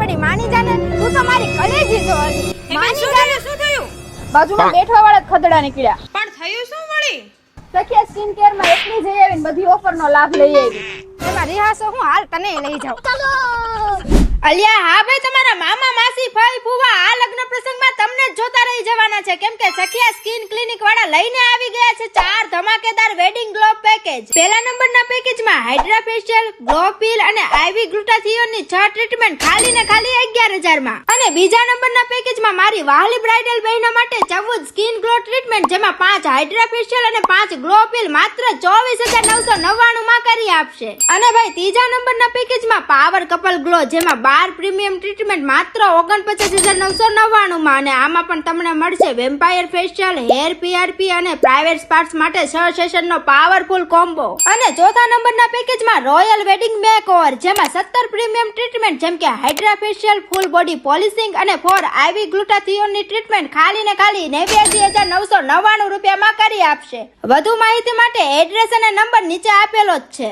પડી માની જાને તું તો મારી કલેજી છો માની જાને શું થયું? બાજુમાં બેઠવા વાળા ખદડા નીકળ્યા પણ થયું શું વળી? સખિયા સ્કિન કેર માં એકલી જઈ આવીને બધી ઓફર નો લાભ લઈ આવી એમાં રિહાસો હું હાલ તને લઈ જાઉં ચાલો અલ્યા હા ભાઈ, તમારા મામા માસી ફઈ ફુવા આ લગ્ન પ્રસંગમાં તમને જ જોતા રહી જવાના છે, કેમ કે સખિયા સ્કિન ક્લિનિક વાળા લઈને આવી ગયા છે 4 ધમાકેદાર વેડિંગ ગ્લો પેકેજ. પહેલા નંબરના પેકેજમાં હાઇડ્રા ફેશિયલ, ગ્લો પીલ અને આઈવી ગ્લુટાથિયોન ની 6 ટ્રીટમેન્ટ ખાલી ને ખાલી 11,000 માં. અને બીજા નંબરના પેકેજમાં મારી વહાલી બ્રાઇડલ બહેનો માટે 14 સ્કિન ગ્લો ટ્રીટમેન્ટ, જેમાં 5 હાઇડ્રા ફેશિયલ અને 5 ગ્લો પીલ માત્ર 24,999 માં કરી આપશે. અને ભાઈ ત્રીજા નંબરના પેકેજમાં પાવર કપલ ગ્લો, જેમાં 12 પ્રીમિયમ ટ્રીટમેન્ટ માત્ર 49,999 માં. અને આમાં પણ તમને મળશે વેમ્પાયર ફેશિયલ, હેર પીઆરપી અને પ્રાઇવેટ સ્પાર્ટ્સ માટે 6 સેશનનો પાવરફુલ કોમ્બો. અને ચોથા નંબરના પેકેજમાં રોયલ વેડિંગ મેકઓવર, જેમાં 17 પ્રીમિયમ ટ્રીટમેન્ટ જેમ કે Hydra facial, full body polishing અને 4 આઈવી ગ્લુટાથિયોન ની ટ્રીટમેન્ટ ખાલી ને ખાલી 89,999 રૂપિયામાં કરી આપશે. વધુ માહિતી માટે એડ્રેસ અને નંબર નીચે આપેલો જ છે.